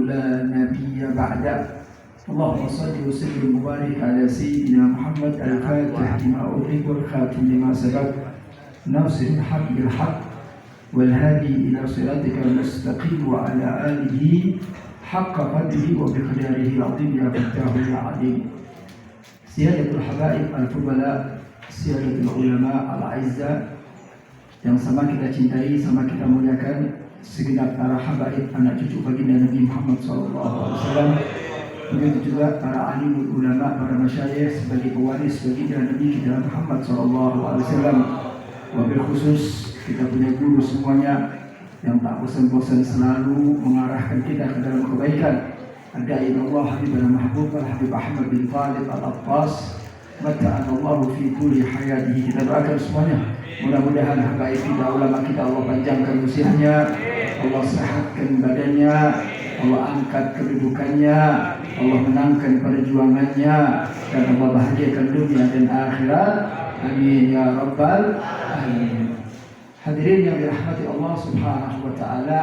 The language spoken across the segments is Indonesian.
لا نبي بعده. اللهم صل وسلم وبارك على سيدنا محمد الفاتح لما أغلق والخاتم لما سبق ناصر الحق بالحق والهادي إلى صراطك المستقيم وعلى آله حق قدره وبقداره العظيم يا فتاه يا عليم. سيادة الحبائب الفضلاء، سيادة العلماء الأعزاء yang sama kita cintai, sama kita muliakan, segenap para habaib anak cucu baginda Nabi Muhammad SAW. Begitu juga para alimul ulama, para masyayikh sebagai pewaris baginda Nabi kita Muhammad SAW. Wabil khusus kita punya guru semuanya yang tak bosan-bosan selalu mengarahkan kita ke dalam kebaikan. Ada Allah Habibana Mahbub Al-Habib Ahmad bin Talib Al-Abbas, mata'anallahu fi kulli hayatihi. Kita doakan semuanya, mudah-mudahan habaib kita, ulama kita, Allah panjangkan usianya, Allah sehatkan badannya, Allah angkat kedudukannya, Allah menangkan perjuangannya, dan Allah bahagiakan dunia dan akhirat. Amin ya rabbal alamin. Hadirin yang dirahmati Allah Subhanahu wa taala,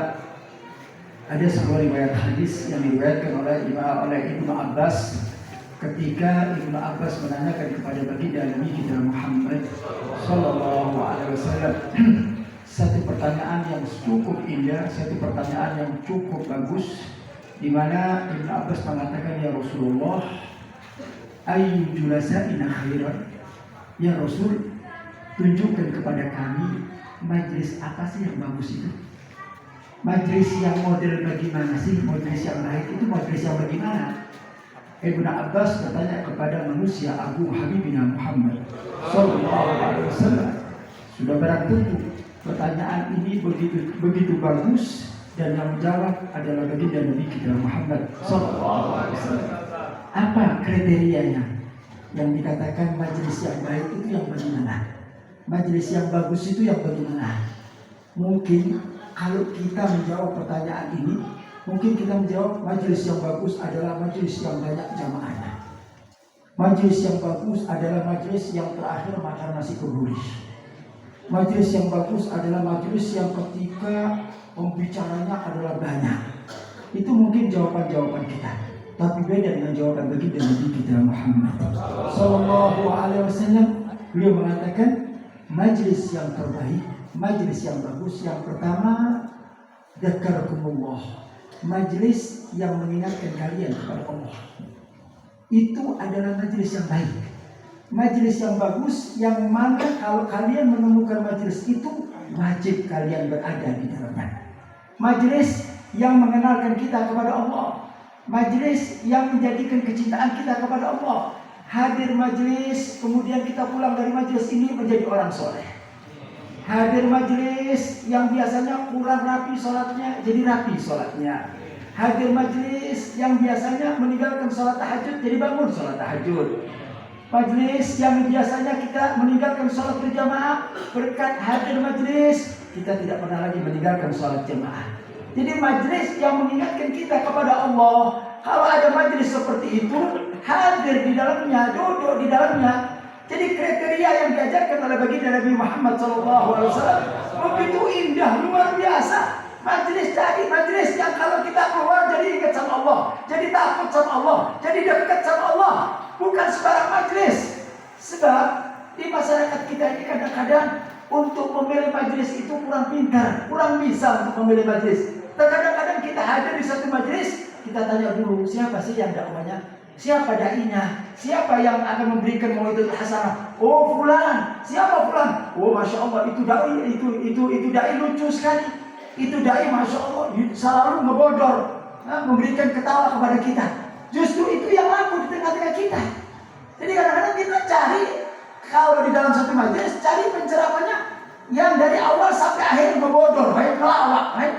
ada sebuah riwayat hadis yang diriwayatkan oleh Ibnu Abbas ketika Ibnu Abbas menanyakan kepada baginda Nabi kita Muhammad sallallahu alaihi wasallam satu pertanyaan yang cukup indah, satu pertanyaan yang cukup bagus, di mana Ibnu Abbas mengatakan, ya Rasulullah, ayyu julasa'ina khairan? Ya Rasul, tunjukkan kepada kami majlis apa sih yang bagus itu? Majlis yang model bagaimana sih? Majlis yang baik itu majlis yang bagaimana? Ibnu Abbas bertanya kepada manusia Abu Habibina Muhammad sallallahu alaihi wasallam. Sudah barang tentu pertanyaan ini begitu bagus, dan yang menjawab adalah baginda Nabi kita Muhammad sallallahu alaihi wasallam. Apa kriterianya? Yang dikatakan majelis yang baik itu yang bagaimana? Majelis yang bagus itu yang bagaimana? Mungkin kalau kita menjawab pertanyaan ini, mungkin kita menjawab majelis yang bagus adalah majelis yang banyak jamaahnya. Majelis yang bagus adalah majelis yang terakhir makan nasi kebuli. Majelis yang bagus adalah majelis yang ketika pembicaranya adalah banyak. Itu mungkin jawaban-jawaban kita. Tapi beda dengan jawaban baginda Nabi kita Muhammad sallallahu alaihi wasallam. Beliau mengatakan majlis yang terbaik, majlis yang bagus, yang pertama dzakarakumullah, majlis yang mengingatkan kalian kepada Allah. Itu adalah majlis yang baik. Majlis yang bagus yang mana kalau kalian menemukan majlis itu, wajib kalian berada di dalamnya. Majlis yang mengenalkan kita kepada Allah, majlis yang menjadikan kecintaan kita kepada Allah. Hadir majlis, kemudian kita pulang dari majlis ini menjadi orang soleh. Hadir majlis yang biasanya kurang rapi sholatnya, jadi rapi sholatnya. Hadir majlis yang biasanya meninggalkan sholat tahajud, jadi bangun sholat tahajud. Majlis yang biasanya kita meninggalkan sholat berjamaah, berkat hadir majlis kita tidak pernah lagi meninggalkan sholat jamaah. Jadi majlis yang mengingatkan kita kepada Allah. Kalau ada majlis seperti itu, hadir di dalamnya, duduk di dalamnya. Jadi kriteria yang diajarkan oleh baginda Nabi Muhammad SAW begitu indah, luar biasa. Majlis jadi majlis yang kalau kita keluar jadi ingat sama Allah, jadi takut sama Allah, jadi dekat sama Allah. Bukan sembarang majlis. Sebab di masyarakat kita ini kadang-kadang untuk memilih majlis itu kurang pintar, kurang bisa untuk memilih majlis. Terkadang-kadang kita hadir di satu majlis, kita tanya dulu siapa sih yang dakwanya, siapa dai-nya, siapa yang akan memberikan mau'izatul hasanah. Oh fulan, siapa fulan? Oh masya Allah, itu dai, itu dai lucu sekali. Itu dai masya Allah selalu ngebodor, memberikan ketawa kepada kita. Justru itu yang laku di tengah-tengah kita. Jadi kadang-kadang kita cari, kalau di dalam satu majlis, cari penceramahnya yang dari awal sampai akhir ngebodor, baik melawak, baik.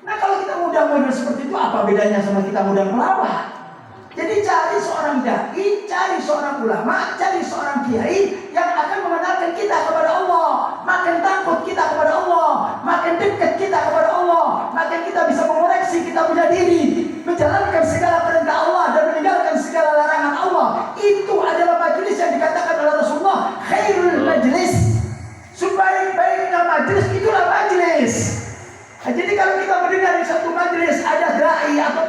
Nah kalau kita mudah model seperti itu, apa bedanya sama kita mudah melawak? Jadi cari seorang dai, cari seorang ulama, cari seorang kiai yang akan mengenalkan kita kepada Allah, makin takut kita kepada Allah, makin dekat kita kepada Allah, makin kita bisa mengoreksi kita punya diri, menjalankan segala perintah Allah dan meninggalkan segala larangan Allah. Itu adalah majelis yang dikatakan oleh Rasulullah, khairul majlis. Sebaik-baiknya majelis itulah majelis. Nah, jadi kalau kita mendengar di satu majelis ada dai atau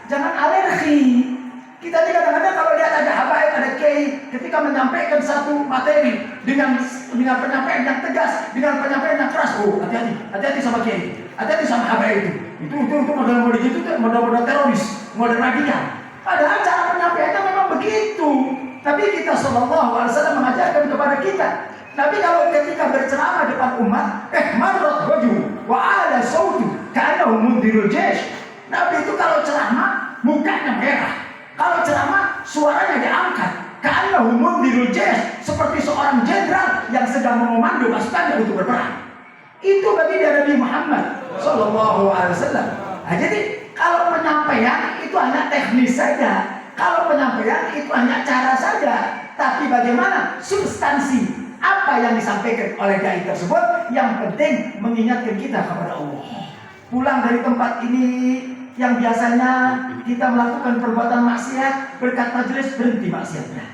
Jangan alergi. Kita kadang-kadang kalau lihat ada habaib, ada kiai, ketika menyampaikan satu materi dengan penyampaian yang tegas, dengan penyampaian yang keras, oh hati-hati sama kiai, hati-hati sama habaib itu model-model itu model-model teroris, model radikal. Padahal cara penyampaiannya memang begitu. Tapi kita SAW mengajarkan kepada kita, Nabi kalau ketika berceramah depan umat, marrat wajhu wa ala sautu ka'annahu mundirul jaysh. Nabi itu kalau ceramah mukanya merah. Kalau ceramah suaranya diangkat, ka'annahu mundirul jaysh, seperti seorang jenderal yang sedang mengomando pasukannya untuk berperang. Itu bagi Nabi Muhammad sallallahu alaihi wasallam. Nah, jadi kalau penyampaian itu hanya teknis saja. Kalau penyampaian itu hanya cara saja. Tapi bagaimana substansi apa yang disampaikan oleh dai tersebut, yang penting mengingatkan kita kepada Allah. Pulang dari tempat ini yang biasanya kita melakukan perbuatan maksiat, berkat majelis berhenti maksiatnya.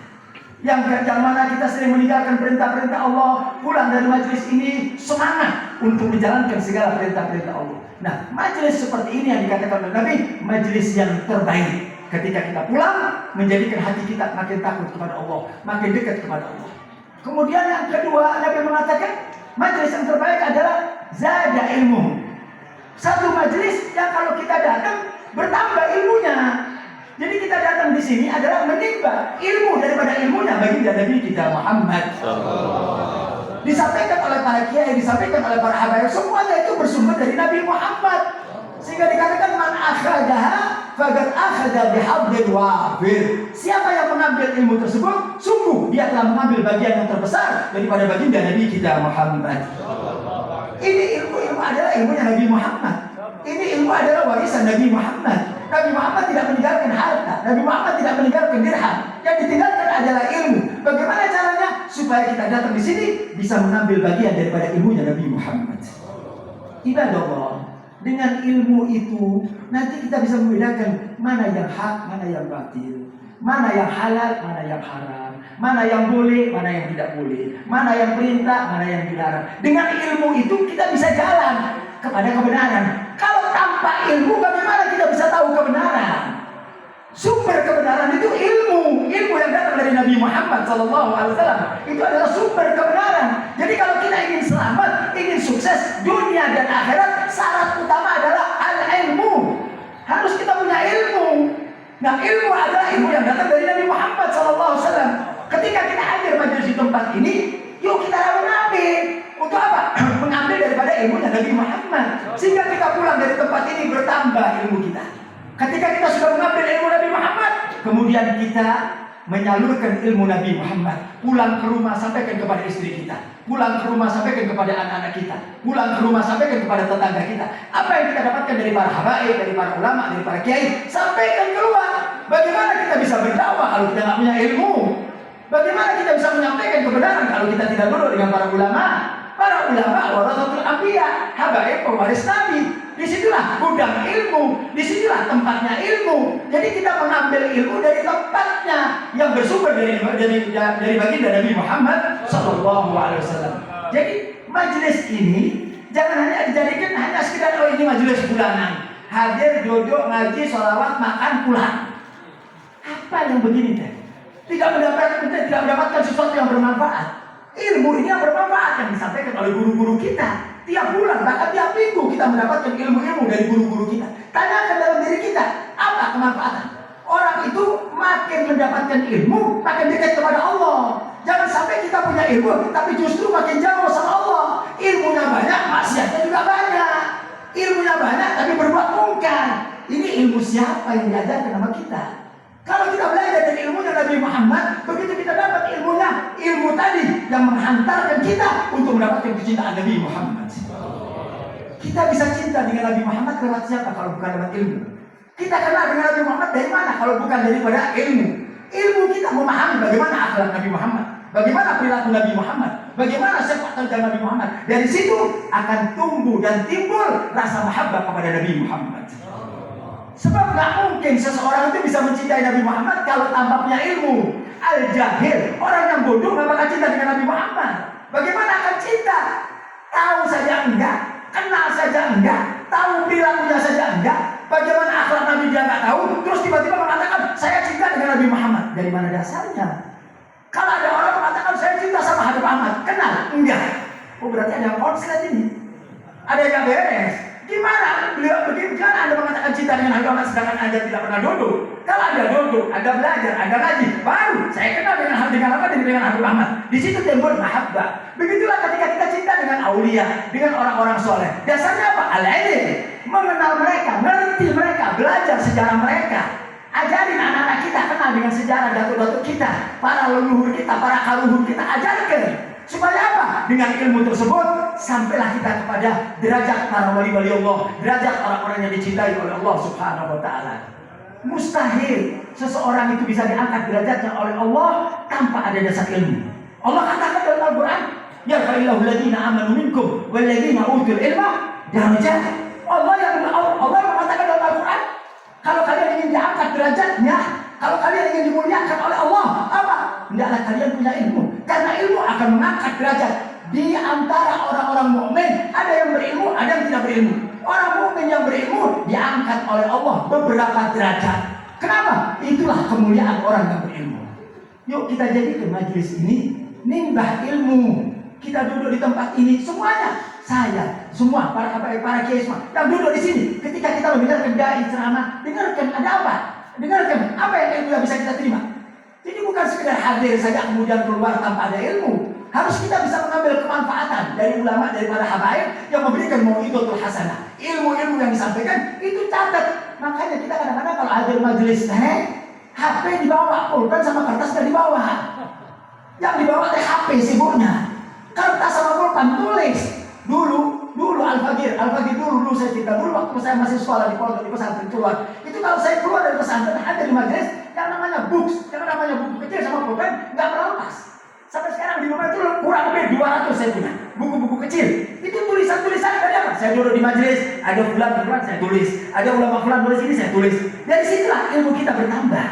Yang mana kita sering meninggalkan perintah-perintah Allah, pulang dari majelis ini semangat untuk menjalankan segala perintah-perintah Allah. Nah, majelis seperti ini yang dikatakan oleh Nabi, majelis yang terbaik. Ketika kita pulang, menjadikan hati kita makin takut kepada Allah, makin dekat kepada Allah. Kemudian yang kedua, Nabi mengatakan majelis yang terbaik adalah zada ilmu. Satu majelis yang kalau kita datang bertambah ilmunya. Jadi kita datang di sini adalah menimba ilmu daripada ilmunya bagi Nabi kita Muhammad. Disampaikan oleh para kiai, disampaikan oleh para habaib, semuanya itu bersumber dari Nabi Muhammad. Sehingga dikatakan man akhadaha faqad akhadha bihabdin wafir. Siapa yang mengambil ilmu tersebut, sungguh dia telah mengambil bagian yang terbesar daripada baginda Nabi kita Muhammad. Ini ilmu adalah ilmunya Nabi Muhammad. Ini ilmu adalah warisan Nabi Muhammad. Nabi Muhammad tidak meninggalkan harta, Nabi Muhammad tidak meninggalkan dirham. Yang ditinggalkan adalah ilmu. Bagaimana caranya supaya kita datang di sini bisa mengambil bagian daripada ilmunya Nabi Muhammad. Ibadallah. Dengan ilmu itu nanti kita bisa membedakan mana yang hak, mana yang batil, mana yang halal, mana yang haram, mana yang boleh, mana yang tidak boleh, mana yang perintah, mana yang dilarang. Dengan ilmu itu kita bisa jalan kepada kebenaran. Kalau tanpa ilmu bagaimana kita bisa tahu kebenaran? Sumber kebenaran itu ilmu yang datang dari Nabi Muhammad SAW. Itu adalah sumber kebenaran. Jadi kalau kita ingin selamat, ingin sukses dunia dan akhirat, syarat utama adalah al-ilmu. Harus kita punya ilmu. Nah, ilmu adalah ilmu yang datang dari Nabi Muhammad SAW. Ketika kita hadir majelis di tempat ini, yuk kita mengambil. Untuk apa? Mengambil daripada ilmunya Nabi Muhammad. Sehingga kita pulang dari tempat ini bertambah ilmu kita. Ketika kita sudah mengambil ilmu Nabi Muhammad, kemudian kita menyalurkan ilmu Nabi Muhammad. Pulang ke rumah sampaikan kepada istri kita, pulang ke rumah sampaikan kepada anak-anak kita, pulang ke rumah sampaikan kepada tetangga kita. Apa yang kita dapatkan dari para habaib, dari para ulama, dari para kiai, sampaikan keluar. Bagaimana kita bisa berdakwah kalau kita tidak punya ilmu? Bagaimana kita bisa menyampaikan kebenaran kalau kita tidak duduk dengan para ulama? Para ulama warasatul anbiya, habaib pewaris Nabi. Disitulah gudang ilmu, disitulah tempatnya ilmu. Jadi kita mengambil ilmu dari tempatnya yang bersumber dari baginda Nabi Muhammad Sallallahu Alaihi Wasallam. Jadi majelis ini jangan hanya dijadikan hanya sekedar oh ini majelis bulanan, hadir, duduk, ngaji, sholawat, makan, pulang. Apa yang begini teh? Tidak mendapatkan sesuatu yang bermanfaat. Ilmu ini yang bermanfaat yang disampaikan oleh guru-guru kita. Tiap bulan, bahkan tiap minggu kita mendapatkan ilmu-ilmu dari guru-guru kita. Tanyakan dalam diri kita, apa kemanfaatan? Orang itu makin mendapatkan ilmu, makin dekat kepada Allah. Jangan sampai kita punya ilmu, tapi justru makin jauh sama Allah. Ilmunya banyak, maksiatnya juga banyak. Ilmunya banyak, tapi berbuat mungkar. Ini ilmu siapa yang diajarkan sama kita? Kalau kita belajar dari ilmunya Nabi Muhammad, begitu kita dapat ilmunya, ilmu tadi yang menghantarkan kita untuk mendapatkan kecintaan Nabi Muhammad. Kita bisa cinta dengan Nabi Muhammad lewat siapa kalau bukan lewat ilmu? Kita kenal dengan Nabi Muhammad dari mana kalau bukan daripada ilmu? Ilmu kita memahami bagaimana akhlak Nabi Muhammad, bagaimana perilaku Nabi Muhammad, bagaimana sifat tentang Nabi Muhammad. Dari situ akan tumbuh dan timbul rasa mahabbah kepada Nabi Muhammad. Sebab gak mungkin seseorang itu bisa mencintai Nabi Muhammad kalau tanpa punya ilmu. Al-jahil, orang yang bodoh gak bakal cinta dengan Nabi Muhammad. Bagaimana akan cinta? Tahu saja enggak, kenal saja enggak, tahu perilakunya saja enggak. Bagaimana akhlak Nabi dia gak tahu, Ahmad, dari mana dasarnya? Kalau ada orang mengatakan saya cinta sama Habib Ahmad, kenal? Enggak. Oh berarti ada konslet ini, ada yang beres. Gimana beliau begini? Jangan Anda mengatakan cinta dengan Habib Ahmad sedangkan Anda tidak pernah duduk. Kalau Anda duduk, Anda belajar, Anda ngaji, baru saya kenal dengan Habib Ahmad. Di situ timbul mahabbah. Begitulah ketika kita cinta dengan aulia, dengan orang-orang soleh. Dasarnya apa? Al-ilm, mengenal mereka, ngerti mereka, belajar sejarah mereka. Ajarin anak-anak kita kenal dengan sejarah datuk-datuk kita, para leluhur kita, para kaluhur kita, ajarkan. Supaya apa? Dengan ilmu tersebut sampailah kita kepada derajat para wali-wali Allah, derajat orang-orang yang dicintai oleh Allah Subhanahu wa taala. Mustahil seseorang itu bisa diangkat derajatnya oleh Allah tanpa ada dasar ilmu. Allah katakan dalam Al-Qur'an, "Ya yarfa'illahu alladziina aamanu minkum walladziina utul ilma darajat." Allah mengatakan dalam Al-Qur'an, kalau kalian ingin diangkat derajatnya, kalau kalian ingin dimuliakan oleh Allah, apa? Hendaklah kalian punya ilmu. Karena ilmu akan mengangkat derajat. Di antara orang-orang mukmin ada yang berilmu, ada yang tidak berilmu. Orang mukmin yang berilmu diangkat oleh Allah beberapa derajat. Kenapa? Itulah kemuliaan orang yang berilmu. Yuk kita jadikan majelis ini nimbah ilmu. Kita duduk di tempat ini semuanya, saya, semua para kiai semua yang duduk di sini. Ketika kita mendengarkan dai ceramah, dengarkan ada apa? Dengarkan apa yang ilmu yang bisa kita terima. Jadi bukan sekedar hadir saja kemudian keluar tanpa ada ilmu. Harus kita bisa mengambil kemanfaatan dari ulama, dari para habaib yang memberikan mau'izatul hasanah. Ilmu-ilmu yang disampaikan itu catat. Makanya kita kadang-kadang kalau hadir majelis HP dibawa, pulpen sama kertas dan dibawa. Yang dibawa teh HP sibuknya. Kertas sama pulpen tulis. Dulu Al-Fagir dulu saya cerita dulu waktu saya masih sekolah di pondok di pesantren keluar. Itu kalau saya keluar dari pesantren ada di majelis yang namanya books, yang namanya buku kecil sama pulpen nggak pernah lepas. Sampai sekarang di rumah itu kurang lebih 200 saya punya buku-buku kecil. Itu tulisan-tulisan dari apa? Saya duduk di majelis, ada fulan saya tulis, ada ulama fulan tulis ini saya tulis. Dari situlah ilmu kita bertambah.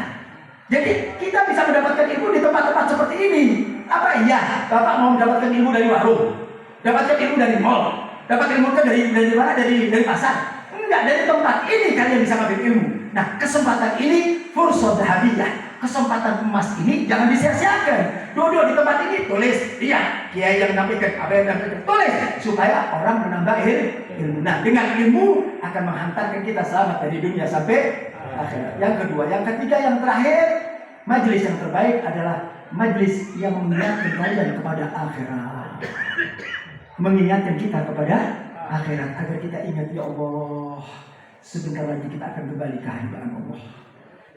Jadi kita bisa mendapatkan ilmu di tempat-tempat seperti ini. Apa iya? Bapak mau mendapatkan ilmu dari warung, dapatkan ilmu dari mall, dapat ilmu kan dari mana? Dari pasar? Enggak, dari tempat ini kalian bisa ambil ilmu. Nah, kesempatan ini fursat dhahabiyah. Kesempatan emas ini jangan disia-siakan. Duduk di tempat ini tulis, iya, kiai yang menyampaikan, apa yang menyampaikan, tulis supaya orang menambah ilmu. Nah, dengan ilmu akan menghantarkan kita selamat dari dunia sampai akhirat. Yang kedua, yang ketiga, yang terakhir, majelis yang terbaik adalah majelis yang mengingatkan kalian kepada akhirat. Mengingatkan kita kepada akhirat agar kita ingat, ya Allah, sebentar lagi kita akan kembali ke hadirat Allah.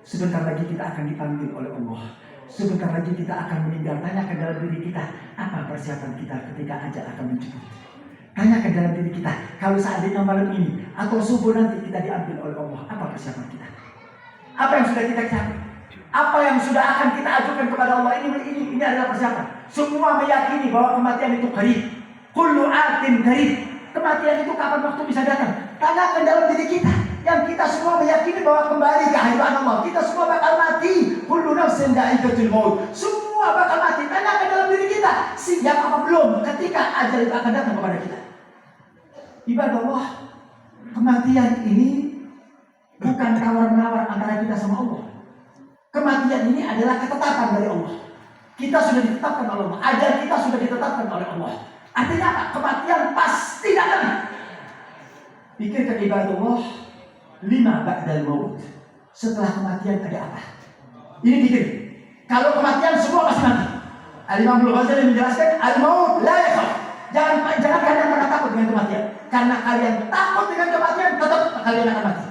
Sebentar lagi kita akan dipanggil oleh Allah. Sebentar lagi kita akan meninggal. Tanyakan dalam diri kita, apa persiapan kita ketika ajal akan menjemput. Tanyakan dalam diri kita, kalau seandainya malam ini atau subuh nanti kita diambil oleh Allah, apa persiapan kita? Apa yang sudah kita capai? Apa yang sudah akan kita ajukan kepada Allah? Ini adalah persiapan. Semua meyakini bahwa kematian itu qarib. Kullu atin qarib. Kematian itu kapan waktu bisa datang? Tanyakan dalam diri kita. Yang kita semua meyakini bahwa kembali ke hadirat Allah. Kita semua bakal mati. Kullu nafsin dha'iqatul maut. Semua bakal mati. Tanyakan dalam diri kita, siap apa belum ketika ajal itu akan datang kepada kita. Ibadah Allah, kematian ini bukan tawar-menawar antara kita sama Allah. Kematian ini adalah ketetapan dari Allah. Kita sudah ditetapkan oleh Allah. Ajal kita sudah ditetapkan oleh Allah. Artinya apa? Kematian pasti datang. Pikirkan ibadah Allah, 5 ba'dal maut. Setelah kematian ada apa? Ini pikir. Kalau kematian semua pasti mati. Al-Imam Al-Ghazali menjelaskan, al-maut la yakhaf. Jangan kalian pernah takut dengan kematian. Karena kalian takut dengan kematian, tetap kalian akan mati.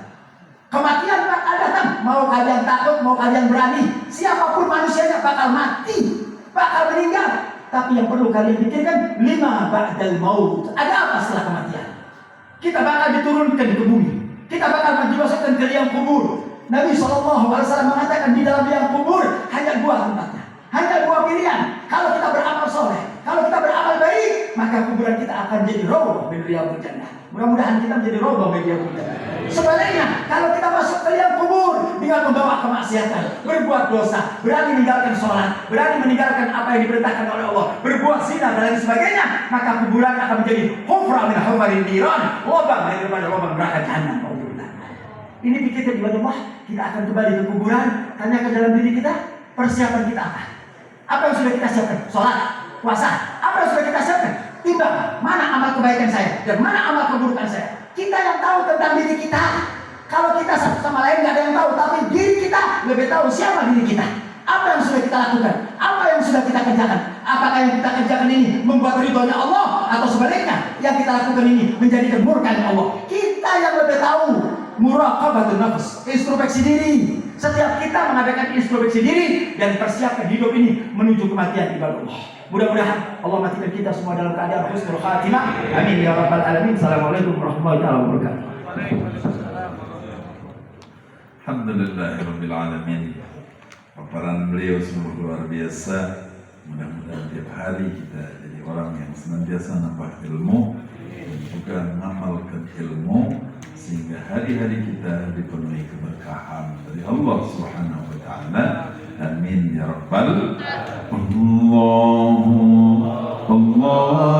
Kematian bakal datang. Mau kalian takut, mau kalian berani, siapapun manusianya bakal mati, bakal meninggal. Tapi yang perlu kalian pikirkan, 5 ba'dal maut. Ada apa setelah kematian? Kita bakal diturunkan ke bumi. Kita bakal dimasukkan ke liang kubur. Nabi SAW mengatakan di dalam liang kubur hanya 2 tempatnya, hanya 2 pilihan. Kalau kita beramal soleh, kalau kita beramal baik, maka kuburan kita akan jadi rawdah min riyadhil jannah. Mudah-mudahan kita menjadi rawdah min riyadhil jannah. Sebaliknya, kalau kita masuk ke liang kubur dengan membawa kemaksiatan, berbuat dosa, berani meninggalkan sholat, berani meninggalkan apa yang diperintahkan oleh Allah, berbuat zina dan lain sebagainya, maka kuburan akan menjadi hufrah min hufarin niran, lubang daripada lubang neraka jahanam. Ini pikirkan ibadah Allah, kita akan kembali ke kuburan. Tanyakan dalam diri kita, persiapan kita apa? Apa yang sudah kita siapkan? Sholat, puasa, apa yang sudah kita siapkan? Timbang, mana amal kebaikan saya dan mana amal keburukan saya. Kita yang tahu tentang diri kita. Kalau kita satu sama lain nggak ada yang tahu, tapi diri kita lebih tahu siapa diri kita. Apa yang sudah kita lakukan? Apa yang sudah kita kerjakan? Apakah yang kita kerjakan ini membuat ridhonya Allah, atau sebaliknya yang kita lakukan ini menjadikan murkaan Allah? Kita yang lebih tahu. Muraqabatun nafs, introspeksi diri. Setiap kita mengadakan introspeksi diri dan persiapkan hidup ini menuju kematian ibadah Allah. Mudah-mudahan Allah matikan kita semua dalam keadaan husnul khatimah. Amin ya rabbal alamin. Assalamualaikum warahmatullahi wabarakatuh. Alhamdulillahirabbil alamin. Paparan beliau sungguh luar biasa. Mudah-mudahan tiap hari kita jadi orang yang senantiasa nambah ilmu dan juga mengamalkan ilmu, sehingga hari-hari kita dipenuhi keberkahan dari Allah Subhanahu wa taala. Amin ya rabbal alamin. Allah